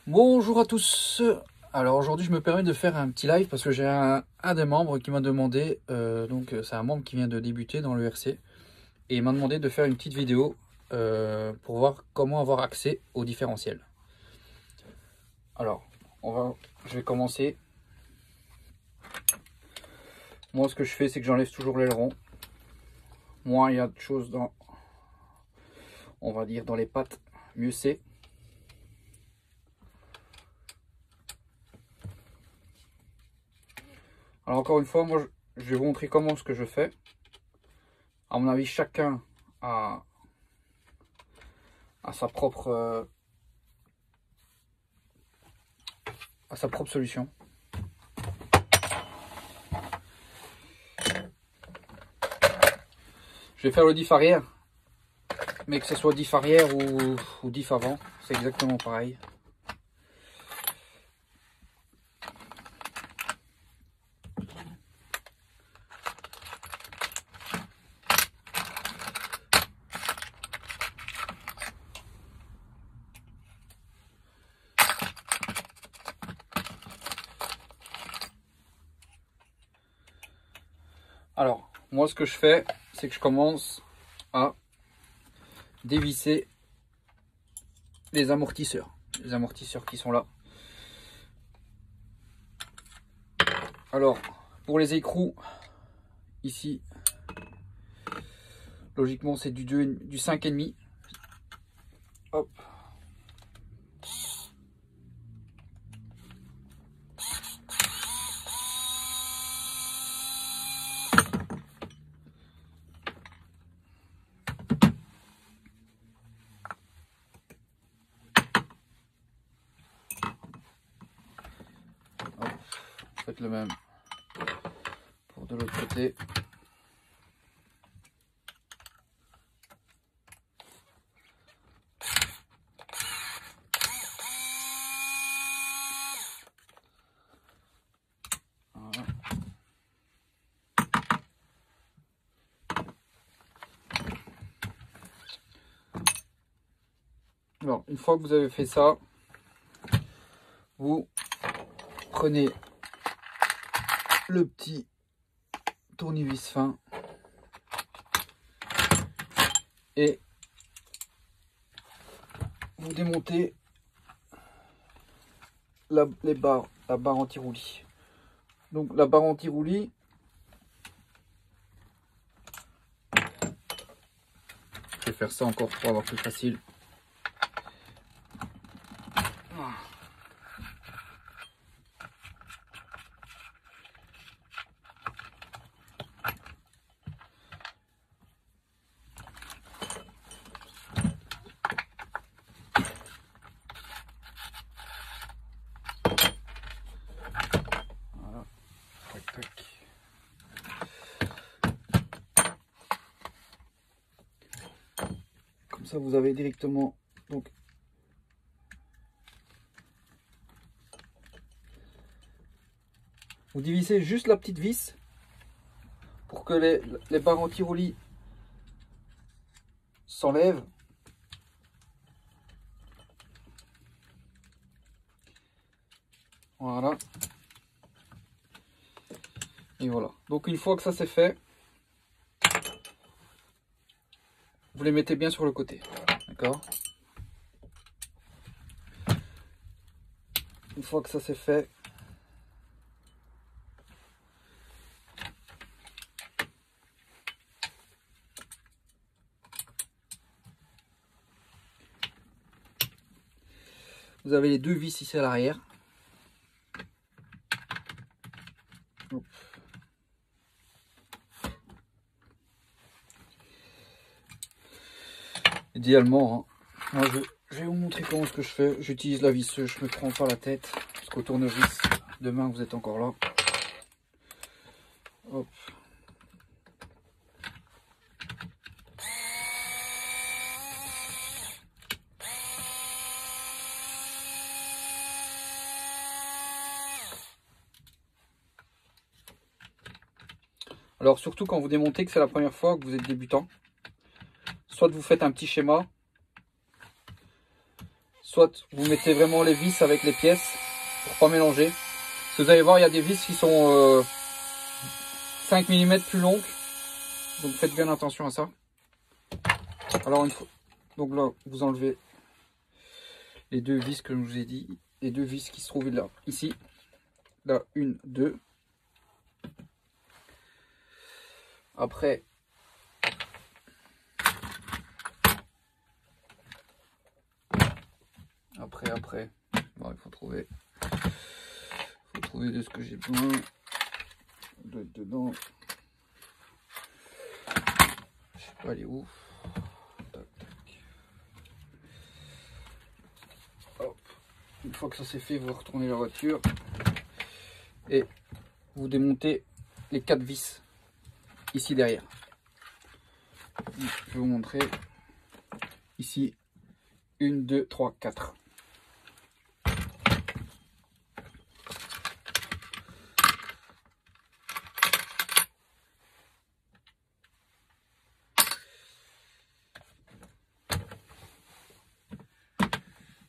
Bonjour à tous. Alors aujourd'hui je me permets de faire un petit live parce que j'ai un des membres qui m'a demandé, c'est un membre qui vient de débuter dans le RC et il m'a demandé de faire une petite vidéo pour voir comment avoir accès au différentiel. Alors je vais commencer. Moi ce que je fais c'est que j'enlève toujours l'aileron. Moins il y a de choses dans, on va dire, dans les pattes, mieux c'est. Alors encore une fois, moi je vais vous montrer comment ce que je fais. À mon avis, chacun a sa propre solution. Je vais faire le diff arrière, mais que ce soit diff arrière ou diff avant, c'est exactement pareil. Alors, moi ce que je fais, c'est que je commence à dévisser les amortisseurs qui sont là. Alors, pour les écrous, ici, logiquement c'est du 5,5. Hop. Faites le même pour de l'autre côté. Voilà. Alors, une fois que vous avez fait ça, vous prenez le petit tournevis fin et vous démontez la barre anti-roulis. Donc la barre anti-roulis, je vais faire ça encore pour avoir plus facile. Voilà. Tac, tac. Comme ça vous avez directement, donc vous divisez juste la petite vis pour que les barres anti-roulis s'enlèvent. Voilà. Et voilà. Donc une fois que ça c'est fait, vous les mettez bien sur le côté. D'accord? Une fois que ça c'est fait, vous avez les deux vis ici à l'arrière. Idéalement, hein, moi je vais vous montrer comment ce que je fais. J'utilise la visseuse, je me prends pas la tête parce qu'au tournevis, demain vous êtes encore là. Hop. Alors surtout quand vous démontez que c'est la première fois que vous êtes débutant, soit vous faites un petit schéma, soit vous mettez vraiment les vis avec les pièces pour pas mélanger. Parce que vous allez voir, il y a des vis qui sont 5 mm plus longues. Donc faites bien attention à ça. Alors une fois, donc là vous enlevez les deux vis que je vous ai dit, les deux vis qui se trouvent là, ici, là, une, deux. Après, bon, il faut trouver de ce que j'ai besoin dedans. Je sais pas, elle est où. Tac, tac. Hop. Une fois que ça c'est fait, vous retournez la voiture et vous démontez les 4 vis ici derrière. Je vais vous montrer ici 1, 2, 3, 4.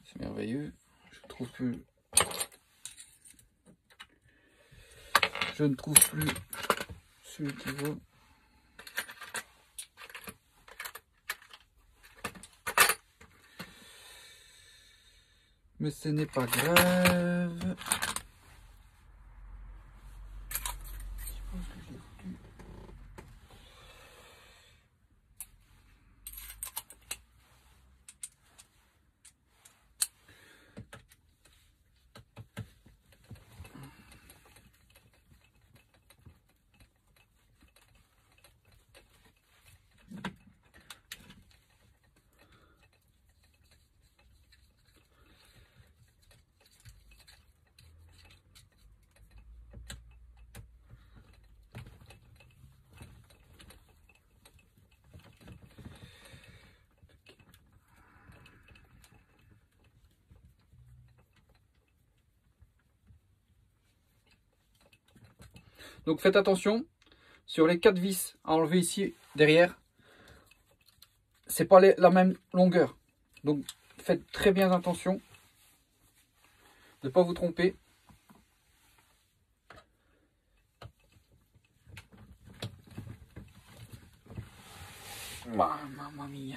C'est merveilleux. Je ne trouve plus celui qui vaut. Mais ce n'est pas grave. Donc faites attention sur les 4 vis à enlever ici derrière, c'est pas la même longueur. Donc faites très bien attention de ne pas vous tromper. Mamma mia.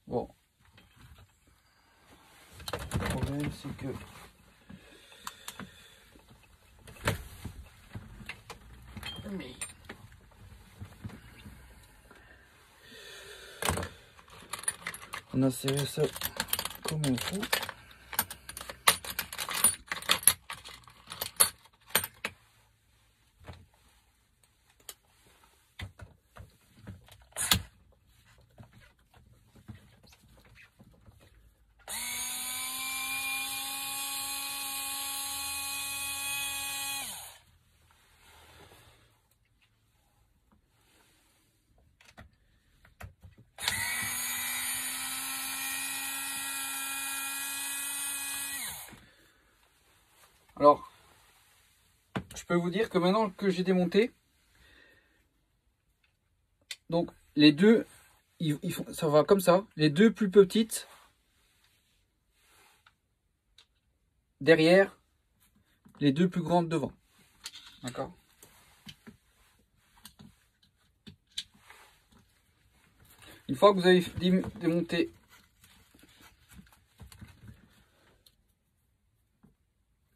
Bon. Le problème c'est que on a serré ça comme il faut. Alors, je peux vous dire que maintenant que j'ai démonté, donc les deux, ça va comme ça, les deux plus petites derrière, les deux plus grandes devant. D'accord? Une fois que vous avez démonté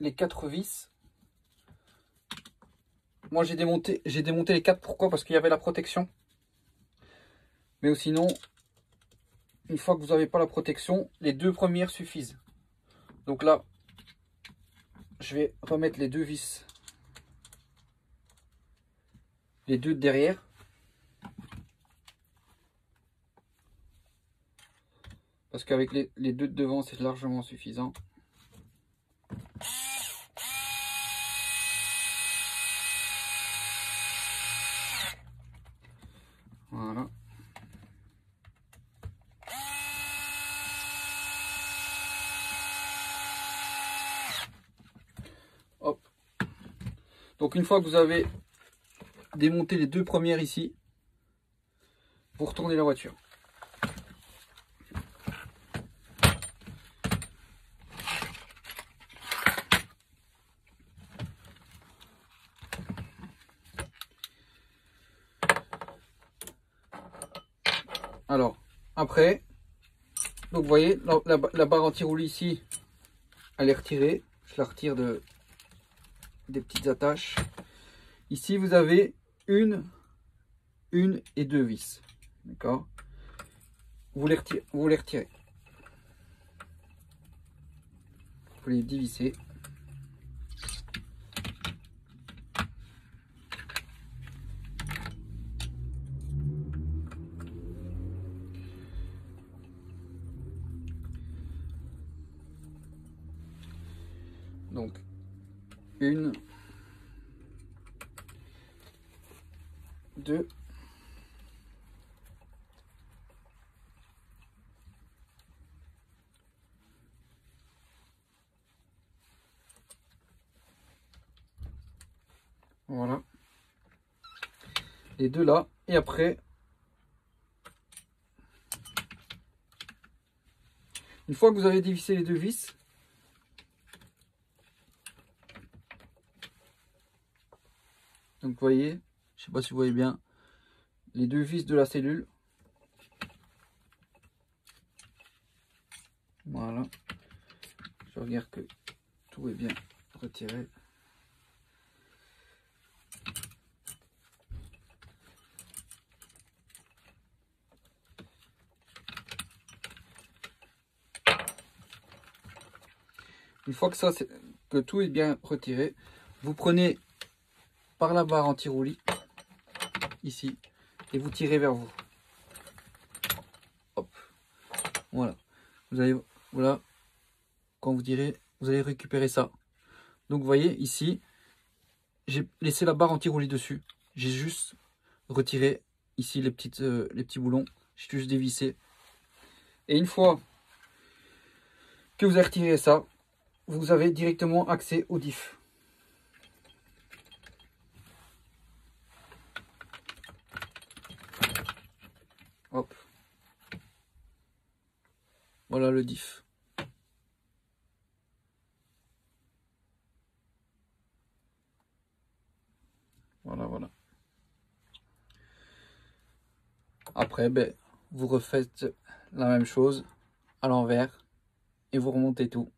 les 4 vis, moi j'ai démonté les 4, pourquoi? Parce qu'il y avait la protection. Mais sinon, une fois que vous n'avez pas la protection, les 2 premières suffisent. Donc là, je vais remettre les 2 vis, les 2 derrière. Parce qu'avec les 2 de devant, c'est largement suffisant. Voilà. Hop. Donc une fois que vous avez démonté les 2 premières ici, pour tourner la voiture. Alors, après, donc vous voyez, la barre anti-roulis ici, elle est retirée. Je la retire des petites attaches. Ici, vous avez une et deux vis. D'accord? Vous les retirez. Vous les dévissez. Donc, une, deux, voilà, les deux là, et après, une fois que vous avez dévissé les deux vis, donc vous voyez, je sais pas si vous voyez bien, les deux vis de la cellule, voilà, je regarde que tout est bien retiré. Une fois que tout est bien retiré, vous prenez par la barre anti-roulis ici et vous tirez vers vous. Hop, voilà. Voilà, quand vous direz, vous allez récupérer ça. Donc vous voyez ici, j'ai laissé la barre anti-roulis dessus. J'ai juste retiré ici les petits boulons. J'ai juste dévissé. Et une fois que vous avez retiré ça, vous avez directement accès au diff. Hop. Voilà le diff. Voilà, voilà. Après, ben, vous refaites la même chose à l'envers et vous remontez tout.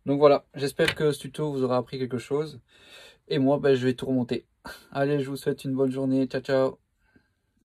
Donc voilà, j'espère que ce tuto vous aura appris quelque chose. Et moi, ben, je vais tout remonter. Allez, je vous souhaite une bonne journée. Ciao, ciao.